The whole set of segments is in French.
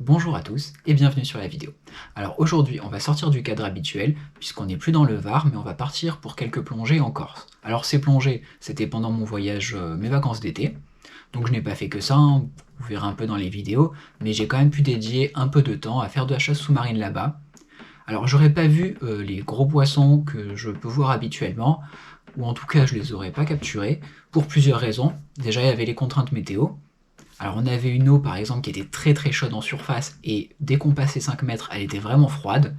bonjour à tous et bienvenue sur la vidéo. Alors aujourd'hui on va sortir du cadre habituel puisqu'on n'est plus dans le Var mais on va partir pour quelques plongées en Corse. Alors ces plongées c'était pendant mon voyage, mes vacances d'été, donc je n'ai pas fait que ça, hein, vous verrez un peu dans les vidéos, mais j'ai quand même pu dédier un peu de temps à faire de la chasse sous-marine là-bas. Alors j'aurais pas vu les gros poissons que je peux voir habituellement, ou en tout cas je les aurais pas capturés, pour plusieurs raisons. Déjà il y avait les contraintes météo. Alors on avait une eau par exemple qui était très chaude en surface et dès qu'on passait 5 mètres elle était vraiment froide.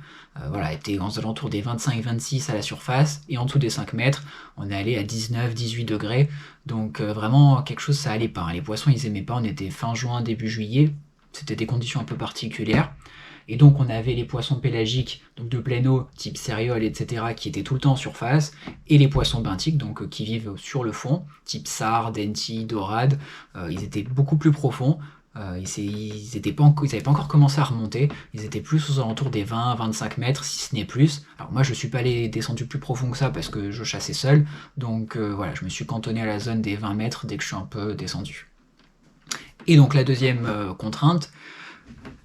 Voilà, elle était aux alentours des 25-26 à la surface et en dessous des 5 mètres on est allé à 19-18 degrés. Donc vraiment quelque chose ça allait pas, hein. Les poissons ils aimaient pas, on était fin juin, début juillet, c'était des conditions un peu particulières. Et donc on avait les poissons pélagiques, donc de pleine eau, type céréoles, etc., qui étaient tout le temps en surface, et les poissons benthiques, donc qui vivent sur le fond, type sard, denti, dorade. Ils étaient beaucoup plus profonds, ils n'avaient pas encore commencé à remonter, ils étaient plus aux alentours des 20-25 mètres, si ce n'est plus. Alors moi je suis pas allé descendu plus profond que ça parce que je chassais seul, donc voilà, je me suis cantonné à la zone des 20 mètres dès que je suis un peu descendu. Et donc la deuxième contrainte,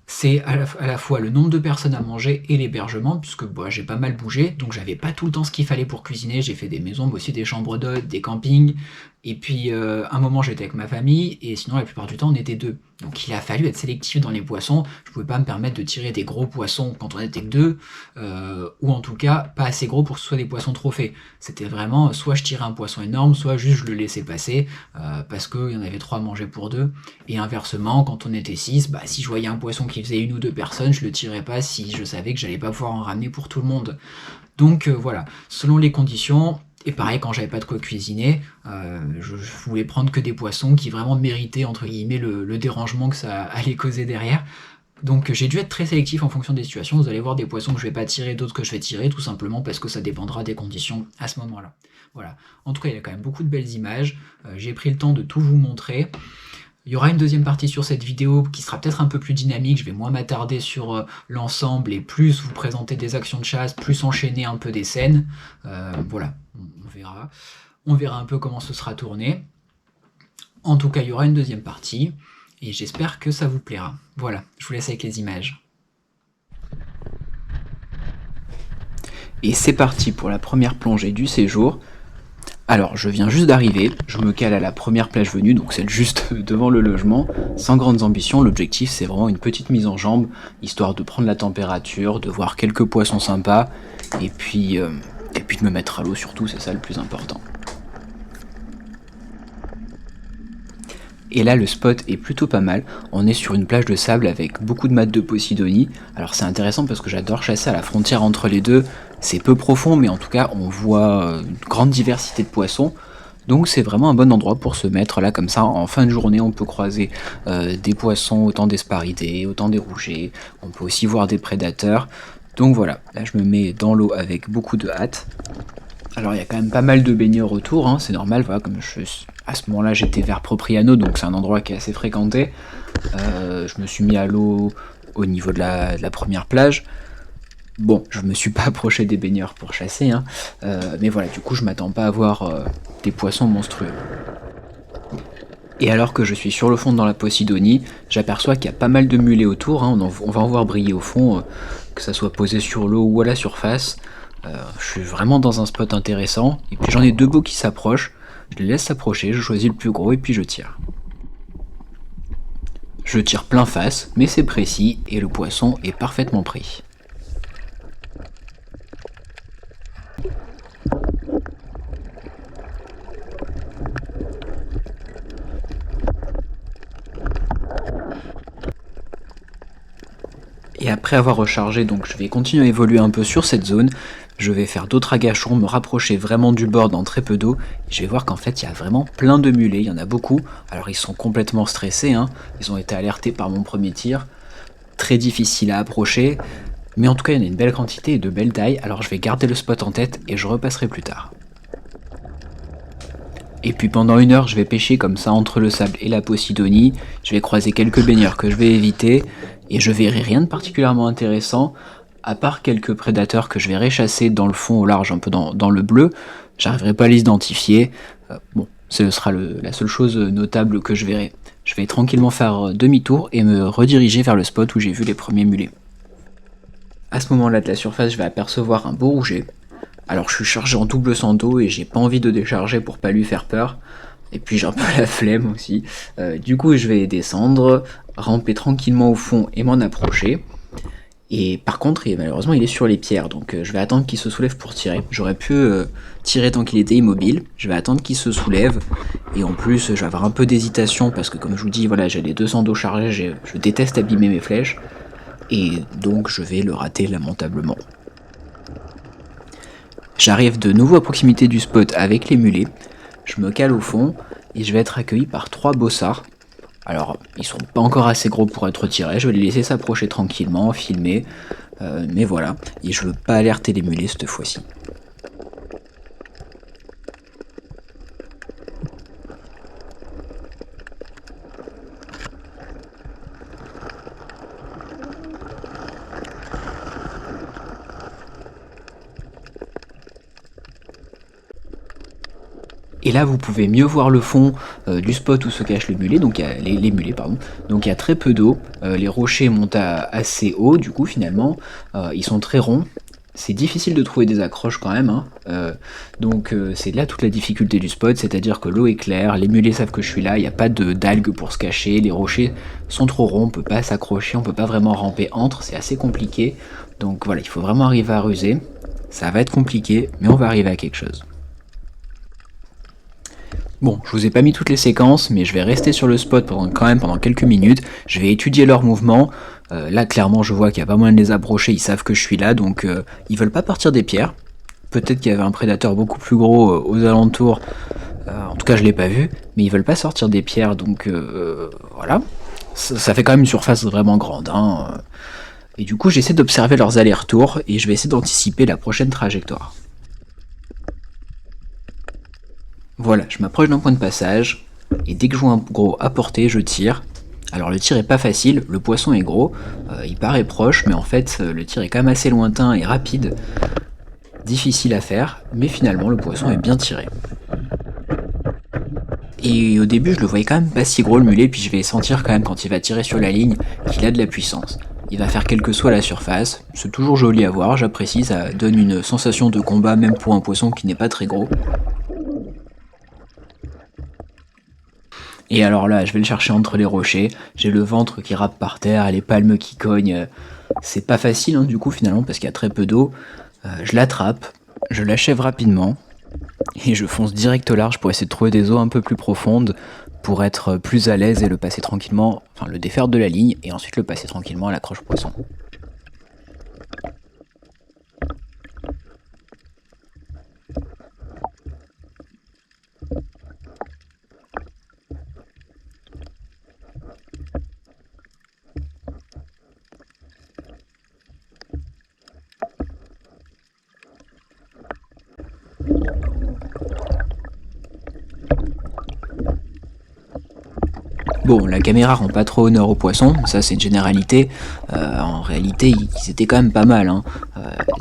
c'est à la fois le nombre de personnes à manger et l'hébergement, puisque j'ai pas mal bougé, donc j'avais pas tout le temps ce qu'il fallait pour cuisiner, j'ai fait des maisons, mais aussi des chambres d'hôtes, des campings, et puis un moment j'étais avec ma famille, et sinon la plupart du temps on était deux. Donc il a fallu être sélectif dans les poissons, je pouvais pas me permettre de tirer des gros poissons quand on était que deux, ou en tout cas pas assez gros pour que ce soit des poissons trophées. C'était vraiment soit je tirais un poisson énorme, soit juste je le laissais passer, parce qu'il y en avait 3 à manger pour 2, et inversement quand on était 6, si je voyais un poisson qui faisait 1 ou 2 personnes, je le tirais pas si je savais que j'allais pas pouvoir en ramener pour tout le monde. Donc voilà, selon les conditions. Et pareil, quand j'avais pas de quoi cuisiner, je voulais prendre que des poissons qui vraiment méritaient, entre guillemets, le dérangement que ça allait causer derrière. Donc j'ai dû être très sélectif en fonction des situations. Vous allez voir des poissons que je vais pas tirer, d'autres que je vais tirer, tout simplement parce que ça dépendra des conditions à ce moment-là. Voilà. En tout cas, il y a quand même beaucoup de belles images. J'ai pris le temps de tout vous montrer. Il y aura une deuxième partie sur cette vidéo qui sera peut-être un peu plus dynamique, je vais moins m'attarder sur l'ensemble et plus vous présenter des actions de chasse, plus enchaîner un peu des scènes. Voilà, on verra. On verra un peu comment ce sera tourné. En tout cas, il y aura une deuxième partie et j'espère que ça vous plaira. Voilà, je vous laisse avec les images. Et c'est parti pour la première plongée du séjour. Alors, je viens juste d'arriver, je me cale à la première plage venue, donc celle juste devant le logement, sans grandes ambitions. L'objectif c'est vraiment une petite mise en jambe, histoire de prendre la température, de voir quelques poissons sympas, et puis de me mettre à l'eau surtout, c'est ça le plus important. Et là le spot est plutôt pas mal, on est sur une plage de sable avec beaucoup de mates de Posidonie. Alors c'est intéressant parce que j'adore chasser à la frontière entre les deux, c'est peu profond mais en tout cas on voit une grande diversité de poissons. Donc c'est vraiment un bon endroit pour se mettre là comme ça, en fin de journée on peut croiser des poissons, autant des sparidés, autant des rougets, on peut aussi voir des prédateurs. Donc voilà, là je me mets dans l'eau avec beaucoup de hâte. Alors il y a quand même pas mal de baigneurs autour, hein, c'est normal, voilà, comme à ce moment-là j'étais vers Propriano, donc c'est un endroit qui est assez fréquenté. Je me suis mis à l'eau au niveau de la première plage. Bon, je me suis pas approché des baigneurs pour chasser, hein, mais voilà, du coup je m'attends pas à voir des poissons monstrueux. Et alors que je suis sur le fond dans la Posidonie, j'aperçois qu'il y a pas mal de mulets autour, hein, on va en voir briller au fond, que ça soit posé sur l'eau ou à la surface. Je suis vraiment dans un spot intéressant, et puis j'en ai 2 beaux qui s'approchent, je les laisse s'approcher, je choisis le plus gros et puis je tire. Je tire plein face, mais c'est précis et le poisson est parfaitement pris. Et après avoir rechargé, donc je vais continuer à évoluer un peu sur cette zone, je vais faire d'autres agachons, me rapprocher vraiment du bord dans très peu d'eau, et je vais voir qu'en fait il y a vraiment plein de mulets, il y en a beaucoup, alors ils sont complètement stressés, hein. Ils ont été alertés par mon premier tir, très difficile à approcher, mais en tout cas il y en a une belle quantité et de belles tailles, alors je vais garder le spot en tête et je repasserai plus tard. Et puis pendant 1 heure, je vais pêcher comme ça entre le sable et la Posidonie. Je vais croiser quelques baigneurs que je vais éviter. Et je verrai rien de particulièrement intéressant, à part quelques prédateurs que je verrai chasser dans le fond au large, un peu dans le bleu. J'arriverai pas à les identifier. Bon, ce sera la seule chose notable que je verrai. Je vais tranquillement faire demi-tour et me rediriger vers le spot où j'ai vu les premiers mulets. À ce moment-là de la surface, je vais apercevoir un beau rouget. Alors je suis chargé en double sando et j'ai pas envie de décharger pour pas lui faire peur. Et puis j'ai un peu la flemme aussi. Du coup je vais descendre, ramper tranquillement au fond et m'en approcher. Et par contre, malheureusement, il est sur les pierres, donc je vais attendre qu'il se soulève pour tirer. J'aurais pu tirer tant qu'il était immobile. Je vais attendre qu'il se soulève. Et en plus, je vais avoir un peu d'hésitation parce que, comme je vous dis, voilà, j'ai les 200 dos chargés. Je déteste abîmer mes flèches. Et donc, je vais le rater lamentablement. J'arrive de nouveau à proximité du spot avec les mulets. Je me cale au fond et je vais être accueilli par 3 bossards. Alors, ils sont pas encore assez gros pour être tirés, je vais les laisser s'approcher tranquillement, filmer, mais voilà, et je veux pas alerter les mulets cette fois-ci. Et là, vous pouvez mieux voir le fond du spot où se cache le mulet, donc il y a les mulets, pardon. Donc il y a très peu d'eau, les rochers montent assez haut, du coup finalement, ils sont très ronds. C'est difficile de trouver des accroches quand même, hein. Donc c'est là toute la difficulté du spot, c'est-à-dire que l'eau est claire, les mulets savent que je suis là, il n'y a pas d'algues pour se cacher, les rochers sont trop ronds, on peut pas s'accrocher, on peut pas vraiment ramper entre, c'est assez compliqué. Donc voilà, il faut vraiment arriver à ruser. Ça va être compliqué, mais on va arriver à quelque chose. Bon, je vous ai pas mis toutes les séquences, mais je vais rester sur le spot pendant quelques minutes. Je vais étudier leurs mouvements. Là, clairement, je vois qu'il n'y a pas moyen de les approcher. Ils savent que je suis là, donc ils veulent pas partir des pierres. Peut-être qu'il y avait un prédateur beaucoup plus gros aux alentours. En tout cas, je l'ai pas vu, mais ils veulent pas sortir des pierres, donc voilà. Ça fait quand même une surface vraiment grande, hein. Et du coup, j'essaie d'observer leurs allers-retours et je vais essayer d'anticiper la prochaine trajectoire. Voilà, je m'approche d'un point de passage, et dès que je vois un gros à portée, je tire. Alors le tir est pas facile, le poisson est gros, il paraît proche, mais en fait le tir est quand même assez lointain et rapide. Difficile à faire, mais finalement le poisson est bien tiré. Et au début je le voyais quand même pas si gros le mulet, puis je vais sentir quand même quand il va tirer sur la ligne qu'il a de la puissance. Il va faire quelques sauts à la surface, c'est toujours joli à voir, j'apprécie, ça donne une sensation de combat même pour un poisson qui n'est pas très gros. Et alors là, je vais le chercher entre les rochers, j'ai le ventre qui râpe par terre, les palmes qui cognent. C'est pas facile hein, du coup finalement parce qu'il y a très peu d'eau. Je l'attrape, je l'achève rapidement et je fonce direct au large pour essayer de trouver des eaux un peu plus profondes pour être plus à l'aise et le passer tranquillement, enfin le défaire de la ligne et ensuite le passer tranquillement à l'accroche poisson. Bon, la caméra rend pas trop honneur aux poissons, ça c'est une généralité. En réalité, ils étaient quand même pas mal, hein.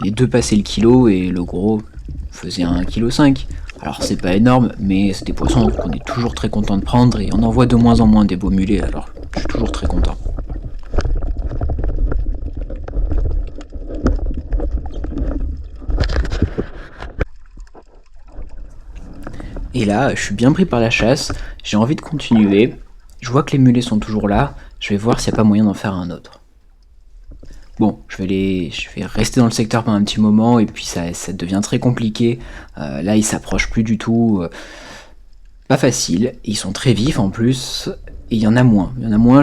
Les deux passaient le kilo et le gros faisait 1,5 kg. Alors c'est pas énorme, mais c'est des poissons qu'on est toujours très content de prendre et on en voit de moins en moins des beaux mulets, alors je suis toujours très content. Et là, je suis bien pris par la chasse, j'ai envie de continuer. Je vois que les mulets sont toujours là, je vais voir s'il n'y a pas moyen d'en faire un autre. Bon, je vais rester dans le secteur pendant un petit moment et puis ça devient très compliqué. Là, ils s'approchent plus du tout. Pas facile. Ils sont très vifs en plus. Et il y en a moins.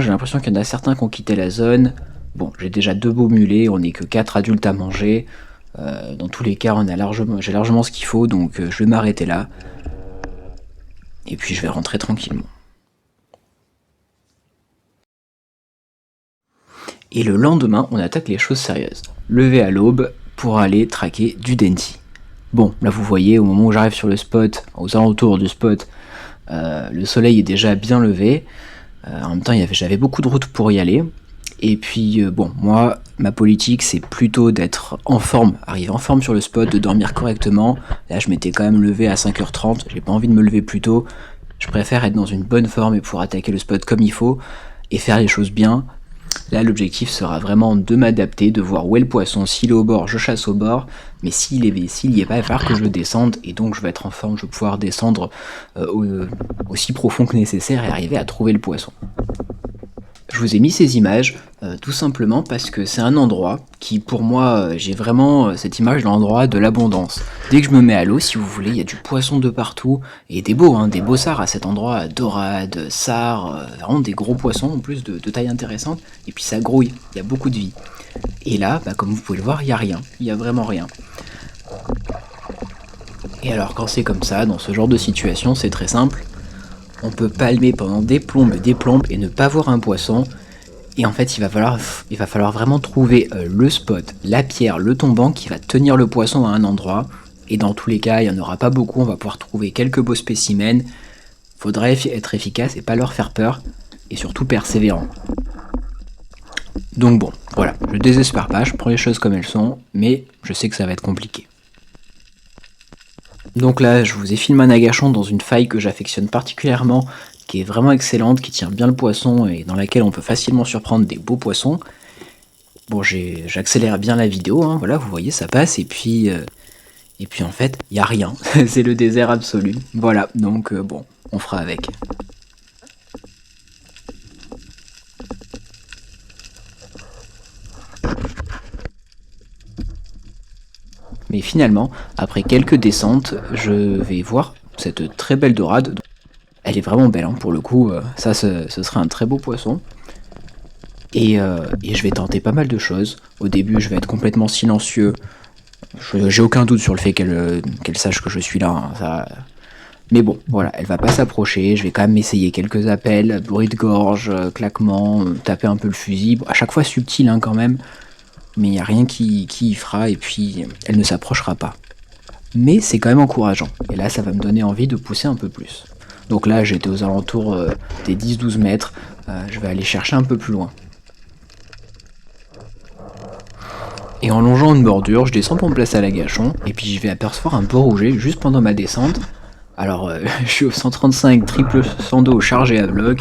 J'ai l'impression qu'il y en a certains qui ont quitté la zone. Bon, j'ai déjà 2 beaux mulets, on n'est que 4 adultes à manger. Dans tous les cas, j'ai largement ce qu'il faut, donc je vais m'arrêter là. Et puis je vais rentrer tranquillement. Et le lendemain, on attaque les choses sérieuses. Levé à l'aube pour aller traquer du denti. Bon, là vous voyez, au moment où j'arrive sur le spot, aux alentours du spot, le soleil est déjà bien levé. En même temps, j'avais beaucoup de routes pour y aller. Et puis, bon, moi, ma politique, c'est plutôt d'être en forme, arriver en forme sur le spot, de dormir correctement. Là, je m'étais quand même levé à 5h30, j'ai pas envie de me lever plus tôt. Je préfère être dans une bonne forme et pouvoir attaquer le spot comme il faut et faire les choses bien. Là, l'objectif sera vraiment de m'adapter, de voir où est le poisson. S'il est au bord, je chasse au bord, mais s'il y est pas, il va falloir que je descende, et donc je vais être en forme, je vais pouvoir descendre aussi profond que nécessaire et arriver à trouver le poisson. Je vous ai mis ces images tout simplement parce que c'est un endroit qui, pour moi, j'ai vraiment cette image de l'endroit de l'abondance. Dès que je me mets à l'eau, si vous voulez, il y a du poisson de partout, et des beaux sars à cet endroit, dorades, sars, vraiment des gros poissons en plus de taille intéressante, et puis ça grouille, il y a beaucoup de vie. Et là, comme vous pouvez le voir, il n'y a rien, il n'y a vraiment rien. Et alors quand c'est comme ça, dans ce genre de situation, c'est très simple. On peut palmer pendant des plombes et ne pas voir un poisson. Et en fait, il va falloir vraiment trouver le spot, la pierre, le tombant qui va tenir le poisson à un endroit. Et dans tous les cas, il n'y en aura pas beaucoup, on va pouvoir trouver quelques beaux spécimens. Faudra être efficace et pas leur faire peur. Et surtout persévérant. Donc bon, voilà, je désespère pas, je prends les choses comme elles sont, mais je sais que ça va être compliqué. Donc là, je vous ai filmé un agachon dans une faille que j'affectionne particulièrement, qui est vraiment excellente, qui tient bien le poisson et dans laquelle on peut facilement surprendre des beaux poissons. Bon, j'accélère bien la vidéo, hein, voilà, vous voyez, ça passe, et puis en fait, il n'y a rien, c'est le désert absolu. Voilà, donc bon, on fera avec. Mais finalement, après quelques descentes, je vais voir cette très belle dorade. Elle est vraiment belle, hein, pour le coup, ça ce serait un très beau poisson. Et je vais tenter pas mal de choses. Au début, je vais être complètement silencieux. J'ai aucun doute sur le fait qu'elle sache que je suis là. Hein, ça... Mais bon, voilà, elle va pas s'approcher. Je vais quand même essayer quelques appels, bruit de gorge, claquement, taper un peu le fusil. Bon, à chaque fois subtil, hein, quand même. Mais il n'y a rien qui y fera et puis elle ne s'approchera pas. Mais c'est quand même encourageant. Et là, ça va me donner envie de pousser un peu plus. Donc là, j'étais aux alentours des 10-12 mètres. Je vais aller chercher un peu plus loin. Et en longeant une bordure, je descends pour me placer à l'agachon. Et puis je vais apercevoir un beau rouget juste pendant ma descente. Alors, je suis au 135 triple 102 chargé à bloc.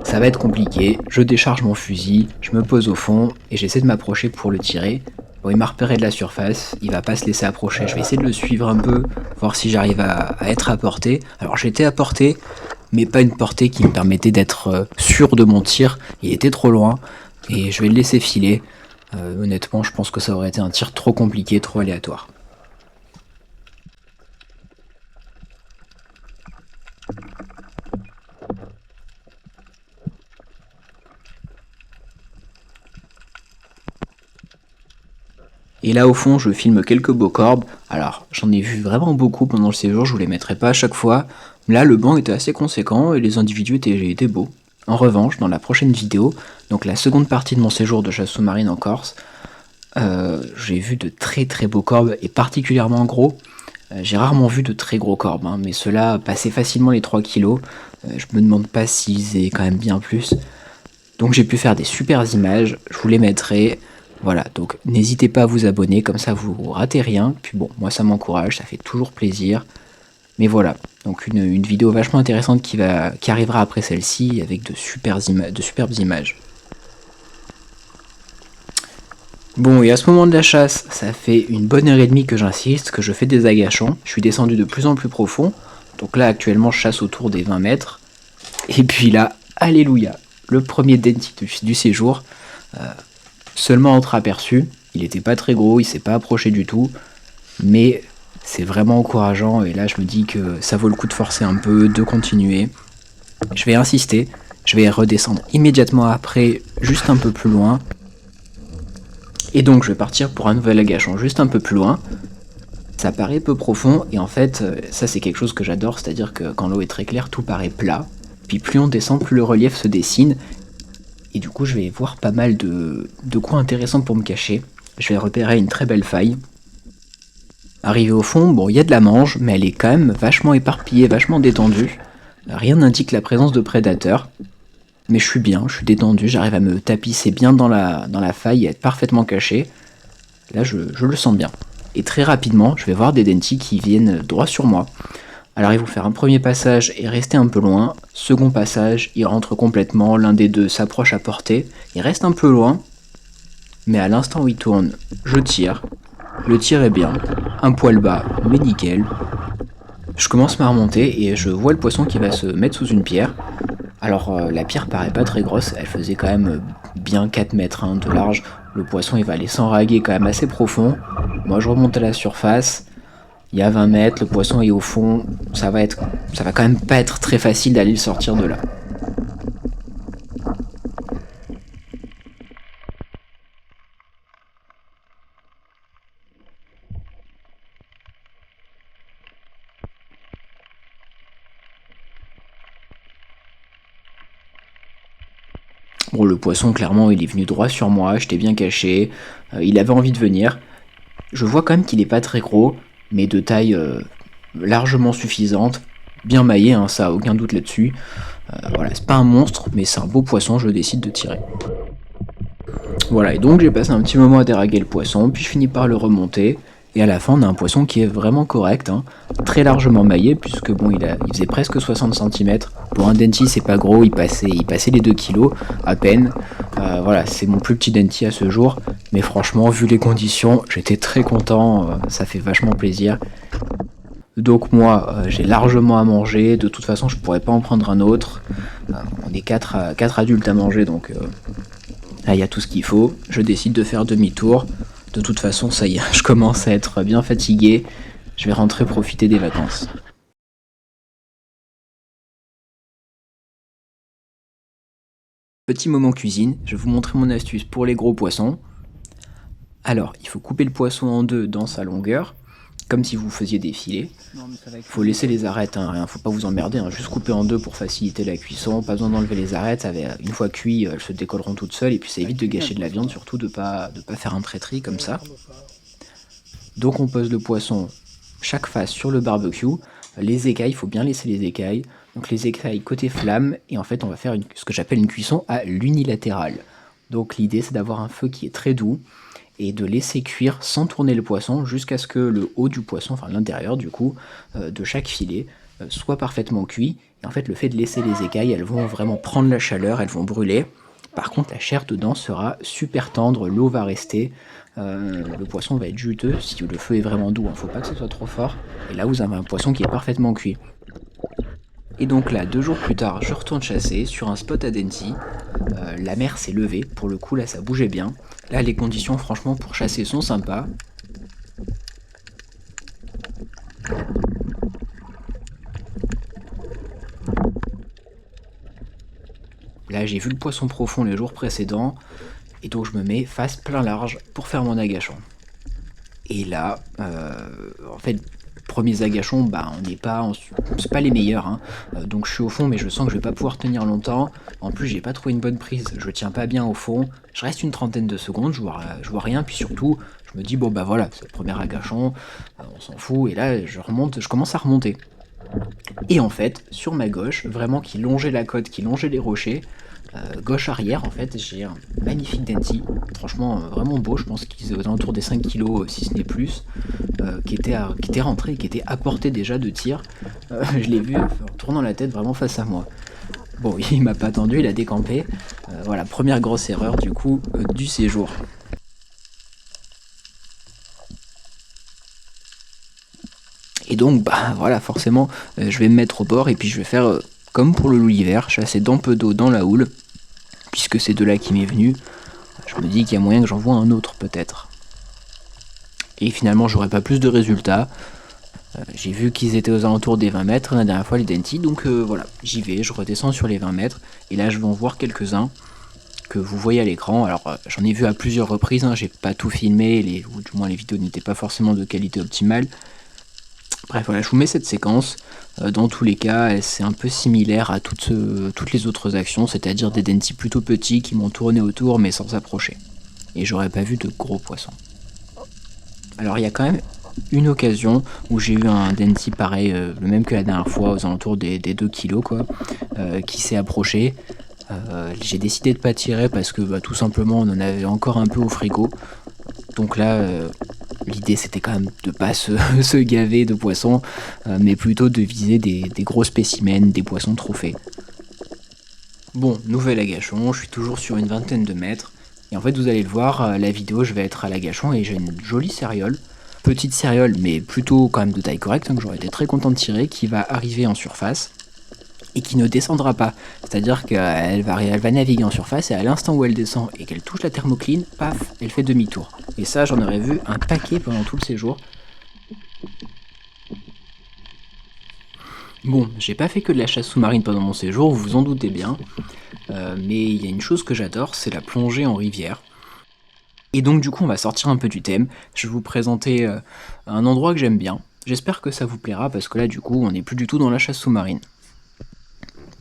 Ça va être compliqué, je décharge mon fusil, je me pose au fond et j'essaie de m'approcher pour le tirer. Bon, il m'a repéré de la surface, il va pas se laisser approcher, je vais essayer de le suivre un peu, voir si j'arrive à être à portée. Alors j'étais à portée, mais pas une portée qui me permettait d'être sûr de mon tir, il était trop loin et je vais le laisser filer. Honnêtement, je pense que ça aurait été un tir trop compliqué, trop aléatoire. Et là au fond je filme quelques beaux corbes, alors j'en ai vu vraiment beaucoup pendant le séjour, je vous les mettrai pas à chaque fois. Là le banc était assez conséquent et les individus étaient beaux. En revanche, dans la prochaine vidéo, donc la seconde partie de mon séjour de chasse sous-marine en Corse, j'ai vu de très très beaux corbes et particulièrement gros. J'ai rarement vu de très gros corbes, hein, mais ceux-là passaient facilement les 3 kilos. Je me demande pas s'ils faisaient quand même bien plus. Donc j'ai pu faire des super images, je vous les mettrai. Voilà, donc n'hésitez pas à vous abonner, comme ça vous ratez rien. Puis bon, moi ça m'encourage, ça fait toujours plaisir. Mais voilà, donc une vidéo vachement intéressante qui arrivera après celle-ci avec de superbes images. Bon, et à ce moment de la chasse, ça fait une bonne heure et demie que j'insiste, que je fais des agachons. Je suis descendu de plus en plus profond. Donc là, actuellement, je chasse autour des 20 mètres. Et puis là, alléluia, le premier denti du séjour. Seulement entreaperçu, il était pas très gros, il s'est pas approché du tout, mais c'est vraiment encourageant et là je me dis que ça vaut le coup de forcer un peu, de continuer. Je vais insister, je vais redescendre immédiatement après, juste un peu plus loin. Et donc je vais partir pour un nouvel agachon juste un peu plus loin. Ça paraît peu profond et en fait ça c'est quelque chose que j'adore, c'est-à-dire que quand l'eau est très claire tout paraît plat. Puis plus on descend, plus le relief se dessine. Et du coup, je vais voir pas mal de coins intéressants pour me cacher. Je vais repérer une très belle faille. Arrivé au fond, bon, il y a de la mange, mais elle est quand même vachement éparpillée, vachement détendue. Rien n'indique la présence de prédateurs. Mais je suis bien, je suis détendu, j'arrive à me tapisser bien dans la faille et être parfaitement caché. Là, je le sens bien. Et très rapidement, je vais voir des dentis qui viennent droit sur moi. Alors ils vont faire un premier passage et rester un peu loin. Second passage, ils rentrent complètement, l'un des deux s'approche à portée. Il reste un peu loin, mais à l'instant où il tourne, je tire. Le tir est bien, un poil bas, mais nickel. Je commence ma remontée et je vois le poisson qui va se mettre sous une pierre. Alors la pierre paraît pas très grosse, elle faisait quand même bien 4 mètres hein, de large. Le poisson il va aller s'enraguer quand même assez profond. Moi je remonte à la surface. Il y a 20 mètres, le poisson est au fond, ça va quand même pas être très facile d'aller le sortir de là. Bon, le poisson, clairement, il est venu droit sur moi, j'étais bien caché, il avait envie de venir. Je vois quand même qu'il est pas très gros, mais de taille largement suffisante, bien maillé, hein, ça a aucun doute là-dessus. Voilà, c'est pas un monstre, mais c'est un beau poisson, je décide de tirer. Voilà, et donc j'ai passé un petit moment à déraguer le poisson, puis je finis par le remonter, et à la fin on a un poisson qui est vraiment correct, hein, très largement maillé, puisque bon, il faisait presque 60 cm. Pour un denty c'est pas gros, il passait les 2 kilos à peine. Voilà, c'est mon plus petit denty à ce jour, mais franchement, vu les conditions, j'étais très content, ça fait vachement plaisir. Donc moi, j'ai largement à manger, de toute façon je pourrais pas en prendre un autre. On est 4 adultes à manger, donc là, il y a tout ce qu'il faut. Je décide de faire demi-tour. De toute façon, ça y est, je commence à être bien fatigué. Je vais rentrer profiter des vacances. Petit moment cuisine, je vais vous montrer mon astuce pour les gros poissons. Alors, il faut couper le poisson en deux dans sa longueur, comme si vous faisiez des filets. Il faut laisser les arêtes, hein, rien, faut pas vous emmerder, hein, juste couper en deux pour faciliter la cuisson, pas besoin d'enlever les arêtes, une fois cuit, elles se décolleront toutes seules, et puis ça évite de gâcher de la viande, surtout de pas faire un traîtris comme ça. Donc on pose le poisson chaque face sur le barbecue, les écailles, il faut bien laisser les écailles, donc les écailles côté flamme, et en fait on va faire ce que j'appelle une cuisson à l'unilatérale. Donc l'idée c'est d'avoir un feu qui est très doux, et de laisser cuire sans tourner le poisson jusqu'à ce que le haut du poisson, enfin l'intérieur du coup, de chaque filet, soit parfaitement cuit. Et en fait, le fait de laisser les écailles, elles vont vraiment prendre la chaleur, elles vont brûler. Par contre, la chair dedans sera super tendre, l'eau va rester, le poisson va être juteux si le feu est vraiment doux, il ne faut pas que ce soit trop fort. Et là, vous avez un poisson qui est parfaitement cuit. Et donc là, 2 jours plus tard, je retourne chasser sur un spot à Denty. La mer s'est levée, pour le coup là ça bougeait bien. Là les conditions franchement pour chasser sont sympas. Là j'ai vu le poisson profond les jours précédents, et donc je me mets face plein large pour faire mon agachon. Et là, en fait, premiers agachons, bah, c'est pas les meilleurs, hein. Donc je suis au fond, mais je sens que je vais pas pouvoir tenir longtemps. En plus, j'ai pas trouvé une bonne prise, je tiens pas bien au fond. Je reste une trentaine de secondes, je vois rien, puis surtout, je me dis bon bah voilà, c'est le premier agachon, on s'en fout. Et là, je commence à remonter. Et en fait, sur ma gauche, vraiment qui longeait la côte, qui longeait les rochers, gauche arrière, en fait, j'ai un magnifique denty, franchement vraiment beau, je pense qu'il est aux alentours des 5 kilos, si ce n'est plus, qui était rentré, qui était à portée déjà de tir. Je l'ai vu en tournant la tête vraiment face à moi. Bon, il m'a pas attendu, il a décampé. Voilà, première grosse erreur du coup du séjour. Et donc, bah voilà, forcément, je vais me mettre au bord et puis je vais faire comme pour le loup hiver, chasser d'un peu d'eau dans la houle, puisque c'est de là qui m'est venu. Je me dis qu'il y a moyen que j'en vois un autre peut-être. Et finalement, j'aurais pas plus de résultats. J'ai vu qu'ils étaient aux alentours des 20 mètres la dernière fois, les denty, donc voilà, j'y vais, je redescends sur les 20 mètres, et là je vais en voir quelques-uns que vous voyez à l'écran. Alors j'en ai vu à plusieurs reprises, hein, j'ai pas tout filmé, ou du moins les vidéos n'étaient pas forcément de qualité optimale. Bref, voilà, je vous mets cette séquence. Dans tous les cas, c'est un peu similaire à toutes les autres actions, c'est-à-dire des denty plutôt petits qui m'ont tourné autour mais sans s'approcher. Et j'aurais pas vu de gros poissons. Alors il y a quand même une occasion où j'ai eu un denty pareil, le même que la dernière fois, aux alentours des 2 kilos, quoi, qui s'est approché. J'ai décidé de pas tirer parce que tout simplement on en avait encore un peu au frigo. Donc là, l'idée c'était quand même de pas se gaver de poissons, mais plutôt de viser des gros spécimens, des poissons trophées. Bon, nouvel agachon, je suis toujours sur une vingtaine de mètres. Et en fait, vous allez le voir, la vidéo, je vais être à l'agachon et j'ai une jolie céréole. Petite céréole, mais plutôt quand même de taille correcte, que j'aurais été très content de tirer, qui va arriver en surface et qui ne descendra pas. C'est-à-dire qu'elle va naviguer en surface et à l'instant où elle descend et qu'elle touche la thermocline, paf, elle fait demi-tour. Et ça, j'en aurais vu un paquet pendant tout le séjour. Bon, j'ai pas fait que de la chasse sous-marine pendant mon séjour, vous vous en doutez bien. Mais il y a une chose que j'adore, c'est la plongée en rivière. Et donc du coup on va sortir un peu du thème, je vais vous présenter un endroit que j'aime bien. J'espère que ça vous plaira parce que là du coup on n'est plus du tout dans la chasse sous-marine.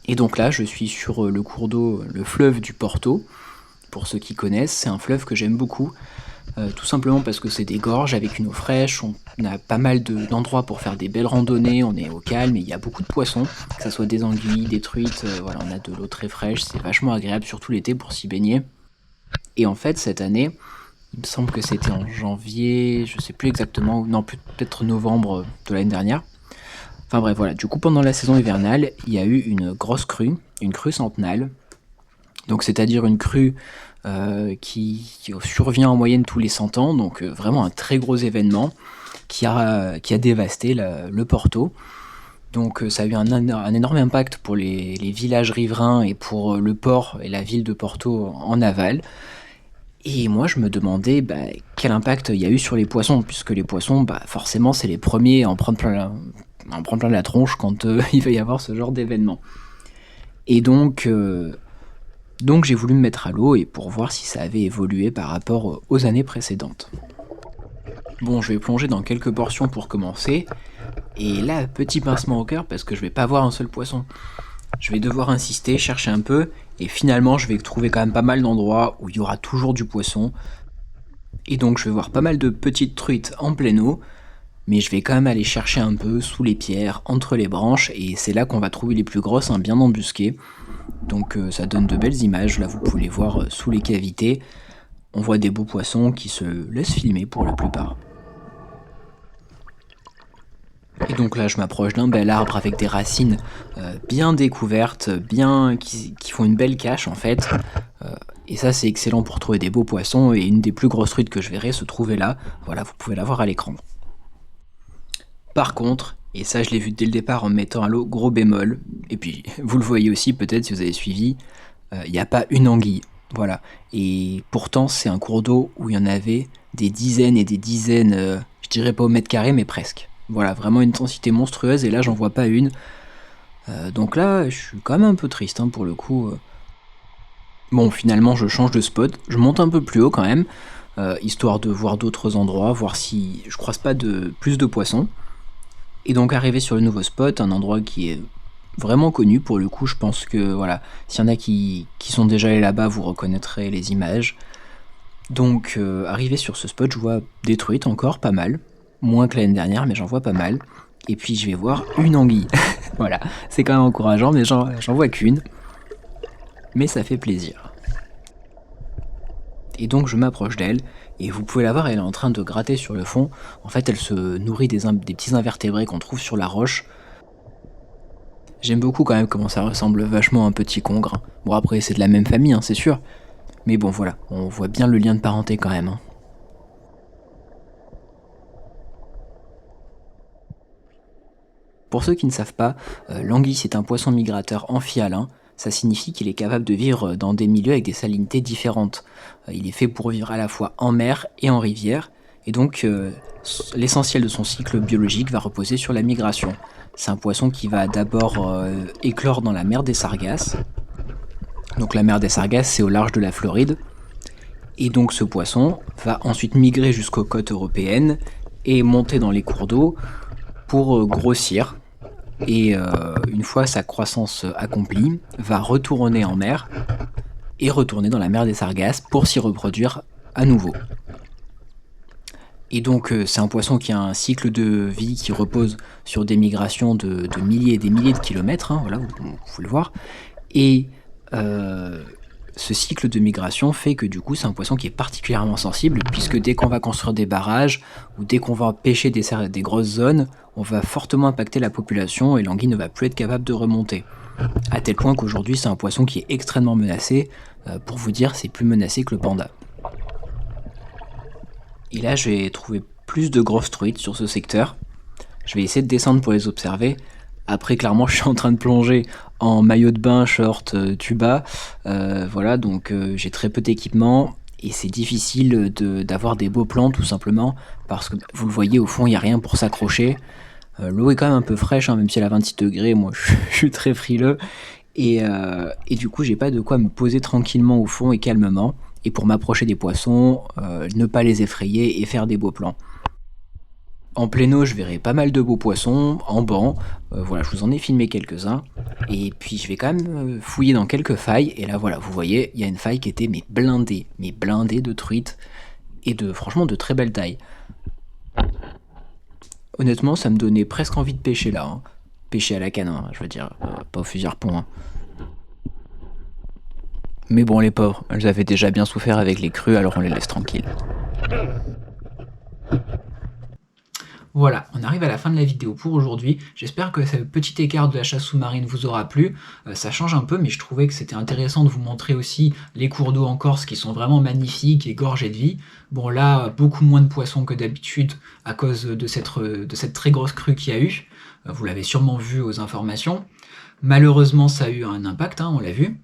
Et donc là je suis sur le cours d'eau, le fleuve du Porto. Pour ceux qui connaissent, c'est un fleuve que j'aime beaucoup. Tout simplement parce que c'est des gorges avec une eau fraîche, on a pas mal d'endroits pour faire des belles randonnées, on est au calme et il y a beaucoup de poissons, que ce soit des anguilles, des truites, voilà, on a de l'eau très fraîche, c'est vachement agréable, surtout l'été pour s'y baigner. Et en fait cette année, il me semble que c'était en janvier, je sais plus exactement, non peut-être novembre de l'année dernière. Enfin bref voilà, du coup pendant la saison hivernale, il y a eu une grosse crue, une crue centenale. Donc c'est-à-dire une crue qui survient en moyenne tous les 100 ans, donc vraiment un très gros événement qui a dévasté le Porto. Donc ça a eu un énorme impact pour les villages riverains et pour le port et la ville de Porto en aval. Et moi je me demandais quel impact il y a eu sur les poissons, puisque les poissons forcément c'est les premiers à en prendre plein la tronche quand il va y avoir ce genre d'événement. Et donc j'ai voulu me mettre à l'eau et pour voir si ça avait évolué par rapport aux années précédentes. Bon, je vais plonger dans quelques portions pour commencer. Et là, petit pincement au cœur parce que je vais pas voir un seul poisson. Je vais devoir insister, chercher un peu, et finalement je vais trouver quand même pas mal d'endroits où il y aura toujours du poisson. Et donc je vais voir pas mal de petites truites en pleine eau, mais je vais quand même aller chercher un peu sous les pierres, entre les branches, et c'est là qu'on va trouver les plus grosses, bien embusquées. Donc ça donne de belles images, là vous pouvez les voir sous les cavités. On voit des beaux poissons qui se laissent filmer pour la plupart. Et donc là je m'approche d'un bel arbre avec des racines bien découvertes, qui font une belle cache en fait. Et ça c'est excellent pour trouver des beaux poissons et une des plus grosses truites que je verrai se trouver là. Voilà, vous pouvez la voir à l'écran. Par contre, et ça je l'ai vu dès le départ en me mettant à l'eau, gros bémol, et puis vous le voyez aussi peut-être si vous avez suivi, il n'y a pas une anguille. Voilà. Et pourtant c'est un cours d'eau où il y en avait des dizaines et des dizaines, je dirais pas au mètre carré mais presque. Voilà, vraiment une densité monstrueuse et là j'en vois pas une. Donc là je suis quand même un peu triste pour le coup. Bon finalement je change de spot, je monte un peu plus haut quand même, histoire de voir d'autres endroits, voir si je croise pas plus de poissons. Et donc arrivé sur le nouveau spot, un endroit qui est vraiment connu pour le coup, je pense que voilà, s'il y en a qui sont déjà allés là-bas, vous reconnaîtrez les images. Donc arrivé sur ce spot, je vois des truites encore pas mal, moins que l'année dernière, mais j'en vois pas mal. Et puis je vais voir une anguille. Voilà, c'est quand même encourageant, mais j'en vois qu'une. Mais ça fait plaisir. Et donc je m'approche d'elle, et vous pouvez la voir, elle est en train de gratter sur le fond. En fait, elle se nourrit des petits invertébrés qu'on trouve sur la roche. J'aime beaucoup quand même comment ça ressemble vachement à un petit congre. Bon après c'est de la même famille, c'est sûr. Mais bon voilà, on voit bien le lien de parenté quand même. Pour ceux qui ne savent pas, l'anguille c'est un poisson migrateur amphihalin. Ça signifie qu'il est capable de vivre dans des milieux avec des salinités différentes. Il est fait pour vivre à la fois en mer et en rivière, et donc l'essentiel de son cycle biologique va reposer sur la migration. C'est un poisson qui va d'abord éclore dans la mer des Sargasses. Donc la mer des Sargasses c'est au large de la Floride. Et donc ce poisson va ensuite migrer jusqu'aux côtes européennes et monter dans les cours d'eau pour grossir. Et une fois sa croissance accomplie, va retourner en mer et retourner dans la mer des Sargasses pour s'y reproduire à nouveau. Et donc c'est un poisson qui a un cycle de vie qui repose sur des migrations de milliers et des milliers de kilomètres, voilà, vous pouvez le voir. Et Ce cycle de migration fait que du coup c'est un poisson qui est particulièrement sensible puisque dès qu'on va construire des barrages ou dès qu'on va pêcher des grosses zones, on va fortement impacter la population et l'anguille ne va plus être capable de remonter. À tel point qu'aujourd'hui c'est un poisson qui est extrêmement menacé. Pour vous dire, c'est plus menacé que le panda. Et là je vais trouver plus de grosses truites sur ce secteur. Je vais essayer de descendre pour les observer. Après, clairement, je suis en train de plonger en maillot de bain, short, tuba. Voilà, donc j'ai très peu d'équipement et c'est difficile d'avoir des beaux plans tout simplement parce que vous le voyez, au fond, il n'y a rien pour s'accrocher. L'eau est quand même un peu fraîche, hein, même si elle a 26 degrés. Moi, je suis très frileux. Et du coup, j'ai pas de quoi me poser tranquillement au fond et calmement. Et pour m'approcher des poissons, ne pas les effrayer et faire des beaux plans. En pleine eau, je verrai pas mal de beaux poissons, en banc, voilà, je vous en ai filmé quelques-uns, et puis je vais quand même fouiller dans quelques failles, et là voilà, vous voyez, il y a une faille qui était blindée de truites, et franchement de très belle taille. Honnêtement, ça me donnait presque envie de pêcher là, hein. Pêcher à la canne, hein, je veux dire, pas au fusil harpon. Hein. Mais bon, les pauvres, elles avaient déjà bien souffert avec les crues, alors on les laisse tranquilles. Voilà, on arrive à la fin de la vidéo pour aujourd'hui. J'espère que ce petit écart de la chasse sous-marine vous aura plu. Ça change un peu, mais je trouvais que c'était intéressant de vous montrer aussi les cours d'eau en Corse qui sont vraiment magnifiques et gorgés de vie. Bon là, beaucoup moins de poissons que d'habitude à cause de cette très grosse crue qu'il y a eu. Vous l'avez sûrement vu aux informations. Malheureusement, ça a eu un impact, hein, on l'a vu.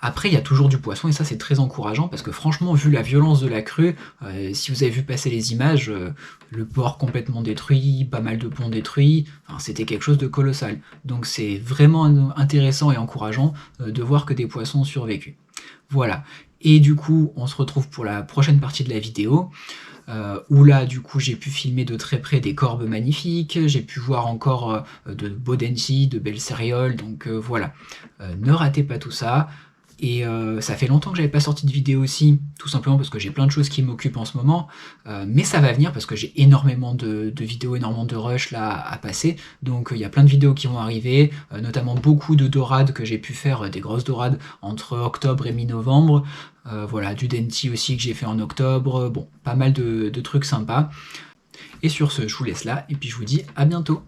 Après, il y a toujours du poisson, et ça c'est très encourageant, parce que franchement, vu la violence de la crue, si vous avez vu passer les images, le port complètement détruit, pas mal de ponts détruits, enfin, c'était quelque chose de colossal. Donc c'est vraiment intéressant et encourageant de voir que des poissons ont survécu. Voilà, et du coup, on se retrouve pour la prochaine partie de la vidéo, où là, du coup, j'ai pu filmer de très près des corbes magnifiques, j'ai pu voir encore de beaux dentis, de belles céréoles, donc voilà. Ne ratez pas tout ça. Et ça fait longtemps que j'avais pas sorti de vidéo aussi, tout simplement parce que j'ai plein de choses qui m'occupent en ce moment, mais ça va venir parce que j'ai énormément de vidéos, énormément de rush là à passer, donc il y a plein de vidéos qui vont arriver, notamment beaucoup de dorades que j'ai pu faire, des grosses dorades entre octobre et mi-novembre, voilà, du denti aussi que j'ai fait en octobre, bon, pas mal de trucs sympas. Et sur ce, je vous laisse là, et puis je vous dis à bientôt.